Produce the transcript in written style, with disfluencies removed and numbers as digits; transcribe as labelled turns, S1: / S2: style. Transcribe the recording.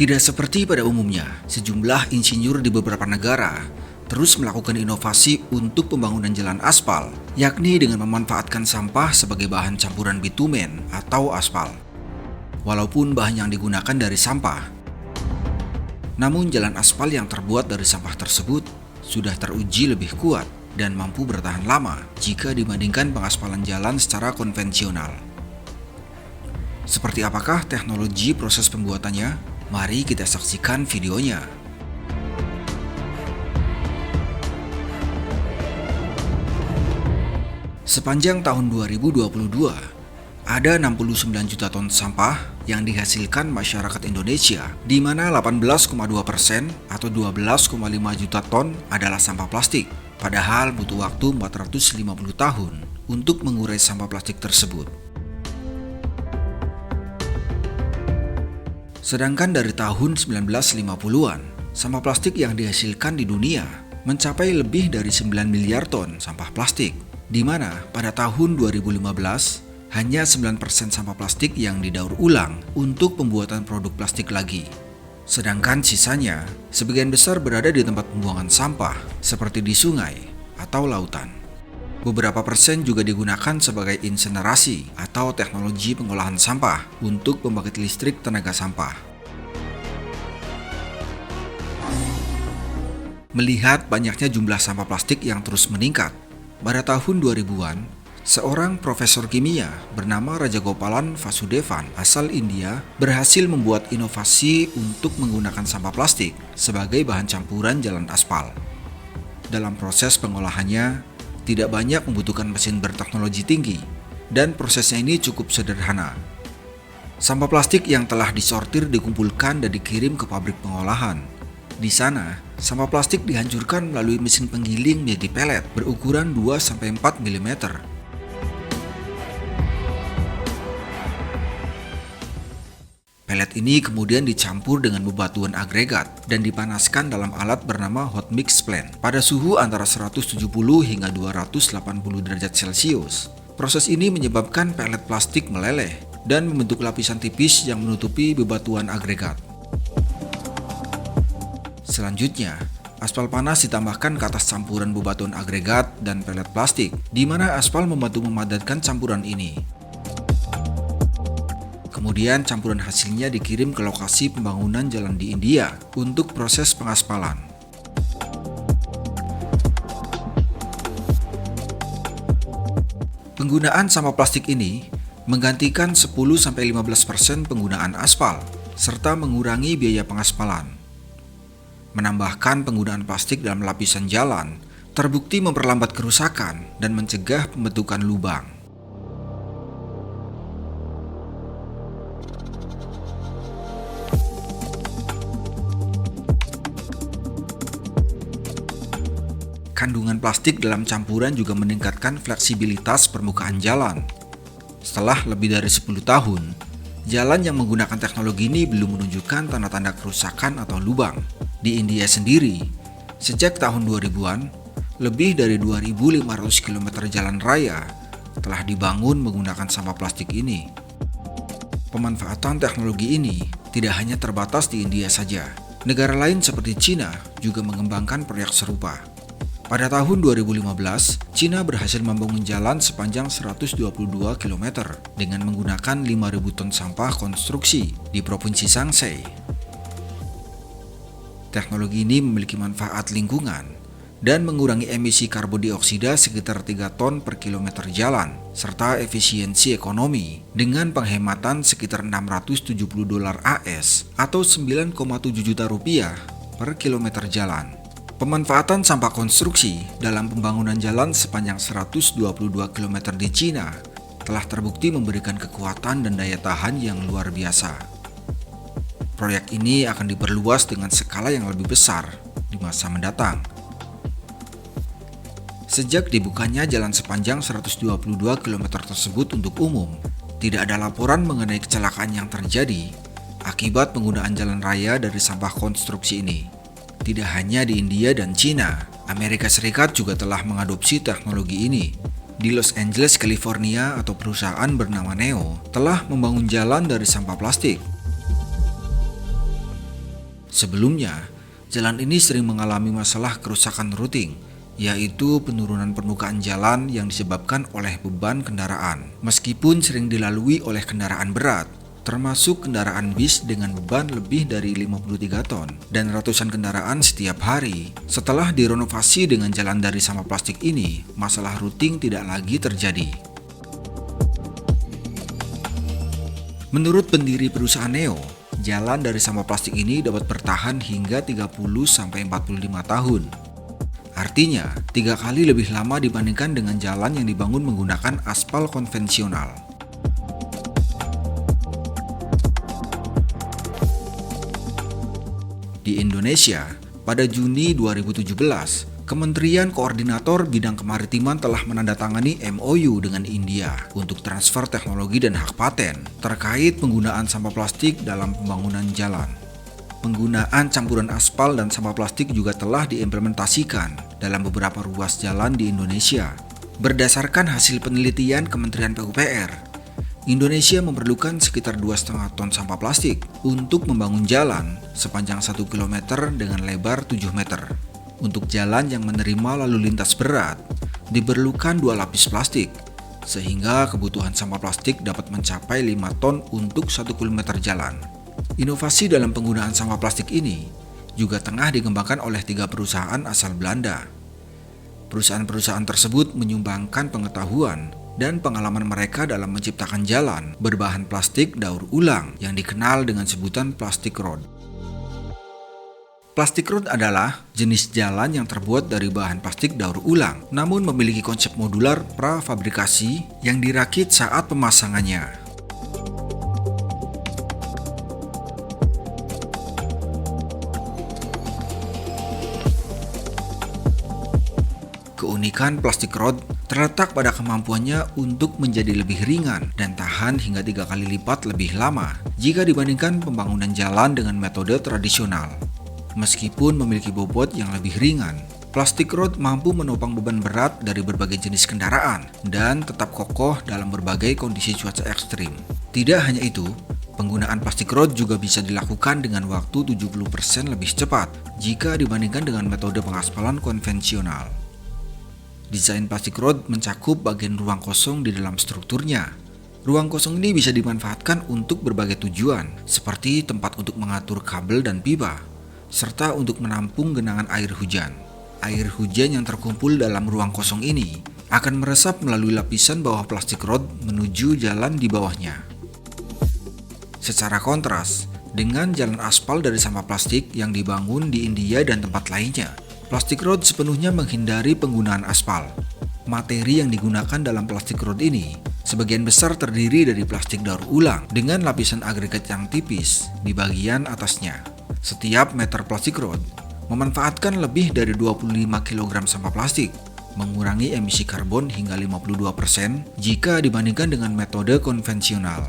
S1: Tidak seperti pada umumnya, sejumlah insinyur di beberapa negara terus melakukan inovasi untuk pembangunan jalan aspal, yakni dengan memanfaatkan sampah sebagai bahan campuran bitumen atau aspal. Walaupun bahan yang digunakan dari sampah, namun jalan aspal yang terbuat dari sampah tersebut sudah teruji lebih kuat dan mampu bertahan lama jika dibandingkan pengaspalan jalan secara konvensional. Seperti apakah teknologi proses pembuatannya? Mari kita saksikan videonya. Sepanjang tahun 2022, ada 69 juta ton sampah yang dihasilkan masyarakat Indonesia, di mana 18,2% atau 12,5 juta ton adalah sampah plastik. Padahal butuh waktu 450 tahun untuk mengurai sampah plastik tersebut. Sedangkan dari tahun 1950-an, sampah plastik yang dihasilkan di dunia mencapai lebih dari 9 miliar ton sampah plastik, di mana pada tahun 2015 hanya 9% sampah plastik yang didaur ulang untuk pembuatan produk plastik lagi. Sedangkan sisanya sebagian besar berada di tempat pembuangan sampah seperti di sungai atau lautan. Beberapa persen juga digunakan sebagai insenerasi atau teknologi pengolahan sampah untuk pembangkit listrik tenaga sampah. Melihat banyaknya jumlah sampah plastik yang terus meningkat, pada tahun 2000-an, seorang profesor kimia bernama Rajagopalan Vasudevan asal India berhasil membuat inovasi untuk menggunakan sampah plastik sebagai bahan campuran jalan aspal. Dalam proses pengolahannya, tidak banyak membutuhkan mesin berteknologi tinggi, dan prosesnya ini cukup sederhana. Sampah plastik yang telah disortir dikumpulkan dan dikirim ke pabrik pengolahan. Di sana, sampah plastik dihancurkan melalui mesin penggiling menjadi pelet berukuran 2-4 mm. Pelet ini kemudian dicampur dengan bebatuan agregat dan dipanaskan dalam alat bernama hot mix plant pada suhu antara 170 hingga 280 derajat Celcius. Proses ini menyebabkan pelet plastik meleleh dan membentuk lapisan tipis yang menutupi bebatuan agregat. Selanjutnya, aspal panas ditambahkan ke atas campuran bebatuan agregat dan pelet plastik, di mana aspal membantu memadatkan campuran ini. Kemudian campuran hasilnya dikirim ke lokasi pembangunan jalan di India untuk proses pengaspalan. Penggunaan sampah plastik ini menggantikan 10-15% penggunaan aspal, serta mengurangi biaya pengaspalan. Menambahkan penggunaan plastik dalam lapisan jalan terbukti memperlambat kerusakan dan mencegah pembentukan lubang. Kandungan plastik dalam campuran juga meningkatkan fleksibilitas permukaan jalan. Setelah lebih dari 10 tahun, jalan yang menggunakan teknologi ini belum menunjukkan tanda-tanda kerusakan atau lubang. Di India sendiri, sejak tahun 2000-an, lebih dari 2.500 km jalan raya telah dibangun menggunakan sampah plastik ini. Pemanfaatan teknologi ini tidak hanya terbatas di India saja. Negara lain seperti Cina juga mengembangkan proyek serupa. Pada tahun 2015, Cina berhasil membangun jalan sepanjang 122 km dengan menggunakan 5.000 ton sampah konstruksi di Provinsi Shaanxi. Teknologi ini memiliki manfaat lingkungan dan mengurangi emisi karbon dioksida sekitar 3 ton per kilometer jalan, serta efisiensi ekonomi dengan penghematan sekitar $670 AS atau 9,7 juta rupiah per kilometer jalan. Pemanfaatan sampah konstruksi dalam pembangunan jalan sepanjang 122 km di Cina telah terbukti memberikan kekuatan dan daya tahan yang luar biasa. Proyek ini akan diperluas dengan skala yang lebih besar di masa mendatang. Sejak dibukanya jalan sepanjang 122 km tersebut untuk umum, tidak ada laporan mengenai kecelakaan yang terjadi akibat penggunaan jalan raya dari sampah konstruksi ini. Tidak hanya di India dan Cina, Amerika Serikat juga telah mengadopsi teknologi ini. Di Los Angeles, California, atau perusahaan bernama Neo telah membangun jalan dari sampah plastik. Sebelumnya, jalan ini sering mengalami masalah kerusakan rutin, yaitu penurunan permukaan jalan yang disebabkan oleh beban kendaraan. Meskipun sering dilalui oleh kendaraan berat, termasuk kendaraan bis dengan beban lebih dari 53 ton dan ratusan kendaraan setiap hari. Setelah direnovasi dengan jalan dari sampah plastik ini, masalah rutin tidak lagi terjadi. Menurut pendiri perusahaan Neo, jalan dari sampah plastik ini dapat bertahan hingga 30-45 tahun. Artinya, 3 kali lebih lama dibandingkan dengan jalan yang dibangun menggunakan aspal konvensional. Di Indonesia, pada Juni 2017, Kementerian Koordinator Bidang Kemaritiman telah menandatangani MOU dengan India untuk transfer teknologi dan hak paten terkait penggunaan sampah plastik dalam pembangunan jalan. Penggunaan campuran aspal dan sampah plastik juga telah diimplementasikan dalam beberapa ruas jalan di Indonesia. Berdasarkan hasil penelitian Kementerian PUPR, Indonesia memerlukan sekitar 2,5 ton sampah plastik untuk membangun jalan sepanjang 1 km dengan lebar 7 meter. Untuk jalan yang menerima lalu lintas berat, diperlukan 2 lapis plastik, sehingga kebutuhan sampah plastik dapat mencapai 5 ton untuk 1 km jalan. Inovasi dalam penggunaan sampah plastik ini juga tengah dikembangkan oleh 3 perusahaan asal Belanda. Perusahaan-perusahaan tersebut menyumbangkan pengetahuan dan pengalaman mereka dalam menciptakan jalan berbahan plastik daur ulang yang dikenal dengan sebutan plastic road. Plastic road adalah jenis jalan yang terbuat dari bahan plastik daur ulang, namun memiliki konsep modular prafabrikasi yang dirakit saat pemasangannya. Keunikan plastic road terletak pada kemampuannya untuk menjadi lebih ringan dan tahan hingga 3 kali lipat lebih lama jika dibandingkan pembangunan jalan dengan metode tradisional. Meskipun memiliki bobot yang lebih ringan, plastic road mampu menopang beban berat dari berbagai jenis kendaraan dan tetap kokoh dalam berbagai kondisi cuaca ekstrim. Tidak hanya itu, penggunaan plastic road juga bisa dilakukan dengan waktu 70% lebih cepat jika dibandingkan dengan metode pengaspalan konvensional. Desain plastic road mencakup bagian ruang kosong di dalam strukturnya. Ruang kosong ini bisa dimanfaatkan untuk berbagai tujuan, seperti tempat untuk mengatur kabel dan pipa, serta untuk menampung genangan air hujan. Air hujan yang terkumpul dalam ruang kosong ini akan meresap melalui lapisan bawah plastic road menuju jalan di bawahnya. Secara kontras, dengan jalan aspal dari sampah plastik yang dibangun di India dan tempat lainnya, plastic road sepenuhnya menghindari penggunaan aspal. Materi yang digunakan dalam plastic road ini sebagian besar terdiri dari plastik daur ulang dengan lapisan agregat yang tipis di bagian atasnya. Setiap meter plastic road memanfaatkan lebih dari 25 kg sampah plastik, mengurangi emisi karbon hingga 52% jika dibandingkan dengan metode konvensional.